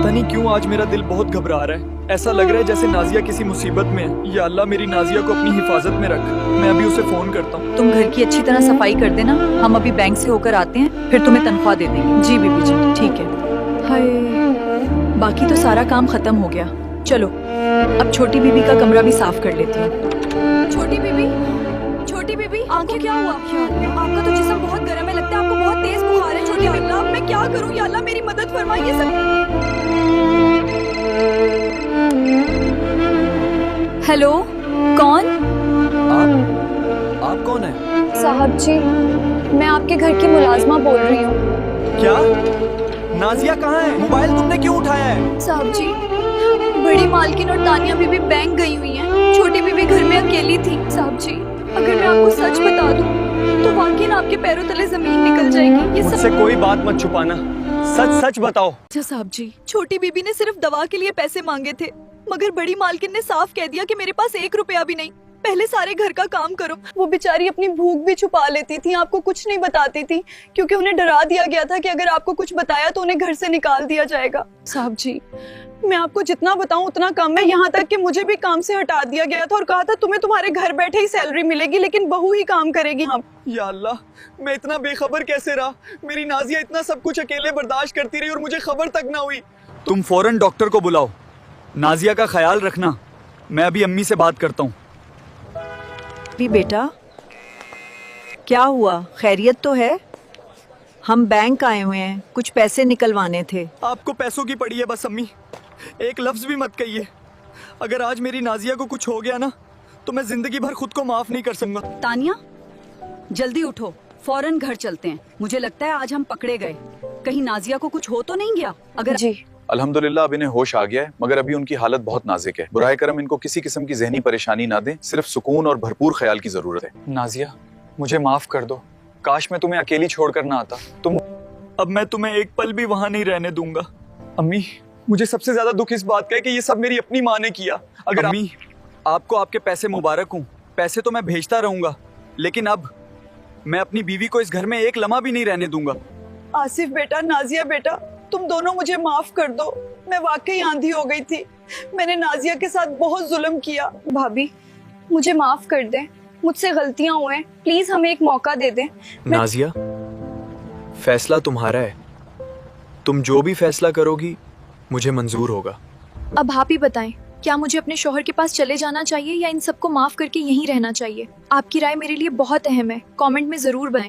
पता नहीं क्यों आज मेरा दिल बहुत घबरा रहा है। ऐसा लग रहा है जैसे नाजिया किसी मुसीबत में है। या अल्लाह मेरी नाजिया को अपनी हिफाजत में रख। मैं अभी उसे फोन करता हूँ। तुम घर की अच्छी तरह सफाई कर देना, हम अभी बैंक से होकर आते हैं, फिर तुम्हें तनख्वाह दे देंगे। जी बीबी जी, ठीक है। हाय, बाकी तो सारा काम खत्म हो गया। चलो अब छोटी बीबी का कमरा भी साफ कर लेती हूँ। छोटी बीबी, आपको क्या हुआ? आपका तो जिस्म बहुत गर्म है, लगता है आपको बहुत तेज बुखार है। छोटी अल्लाह, अब मैं क्या करूँ? या अल्लाह मेरी मदद फरमाइए। सब हेलो, कौन? आप कौन है? साहब जी, मैं आपके घर की मुलाजमा बोल रही हूँ। क्या? नाजिया कहाँ है? मोबाइल तुमने क्यों उठाया है? साहब जी, बड़ी मालकिन और तानिया बीबी बैंक गई हुई हैं। छोटी बीबी घर में अकेली थी। साहब जी, अगर मैं आपको सच बता दूं तो वाकई आपके पैरों तले जमीन निकल जाएगी। ये मुझसे कोई बात मत छुपाना, सच सच बताओ। अच्छा साहब जी, छोटी बीबी ने सिर्फ दवा के लिए पैसे मांगे थे, मगर बड़ी मालकिन ने साफ कह दिया कि मेरे पास 1 रुपया भी नहीं। पहले सारे घर का काम करो। वो बेचारी अपनी भूख भी छुपा लेती थी, आपको कुछ नहीं बताती थी, क्योंकि उन्हें डरा दिया गया था कि अगर आपको कुछ बताया तो उन्हें घर से निकाल दिया जाएगा। साहब जी, मैं आपको जितना बताऊं उतना कम है। यहाँ तक कि मुझे भी काम से हटा दिया गया था और कहा था तुम्हें तुम्हारे घर बैठे ही सैलरी मिलेगी, लेकिन बहू ही काम करेगी। हाँ। या अल्लाह, मैं इतना बेखबर कैसे रहा? मेरी नाजिया इतना सब कुछ अकेले बर्दाश्त करती रही और मुझे खबर तक ना हुई। तुम फौरन डॉक्टर को बुलाओ। नाजिया का ख्याल रखना। मैं अभी अम्मी से बात करता हूँ। बेटा, क्या हुआ? खैरियत तो है? हम बैंक आए हुए हैं, कुछ पैसे निकलवाने थे। आपको पैसों की पड़ी है बस अम्मी, एक लफ्ज भी मत कहिए। अगर आज मेरी नाजिया को कुछ हो गया ना तो मैं जिंदगी भर खुद को माफ नहीं कर सकूंगा। तानिया, जल्दी उठो, फौरन घर चलते हैं। मुझे लगता है आज हम पकड़े गए। कहीं नाजिया को कुछ हो तो नहीं गया? अगर जी अल्हम्दुलिल्लाह अब इन्हें होश आ गया है, मगर अभी उनकी हालत बहुत नाजुक है। बुराए करम इनको किसी किस्म की जहनी परेशानी ना दें, सिर्फ सुकून और भरपूर ख्याल की जरूरत है। नाजिया, मुझे माफ कर दो। काश मैं तुम्हें अकेली छोड़कर ना आता। अब मैं तुम्हें एक पल भी वहां नहीं रहने दूंगा। अम्मी, मुझे सबसे ज्यादा दुख इस बात का है कि ये सब मेरी अपनी माँ ने किया। अगर अम्मी, आपको आपके पैसे मुबारक हूँ। पैसे तो मैं भेजता रहूंगा, लेकिन अब मैं अपनी बीवी को इस घर में एक लम्हा भी नहीं रहने दूंगा। आसिफ बेटा, नाजिया बेटा, तुम दोनों मुझे माफ कर दो। मैं वाकई आंधी हो गई थी। मैंने नाजिया के साथ बहुत जुल्म किया। भाभी, मुझे माफ कर दें, मुझसे गलतियां हुए। प्लीज हमें एक मौका दे दें। नाजिया, फैसला तुम्हारा है। तुम जो भी फैसला करोगी मुझे मंजूर होगा। अब आप ही बताएं, क्या मुझे अपने शौहर के पास चले जाना चाहिए या इन सबको माफ करके यहीं रहना चाहिए? आपकी राय मेरे लिए बहुत अहम है। कमेंट में जरूर बताएं।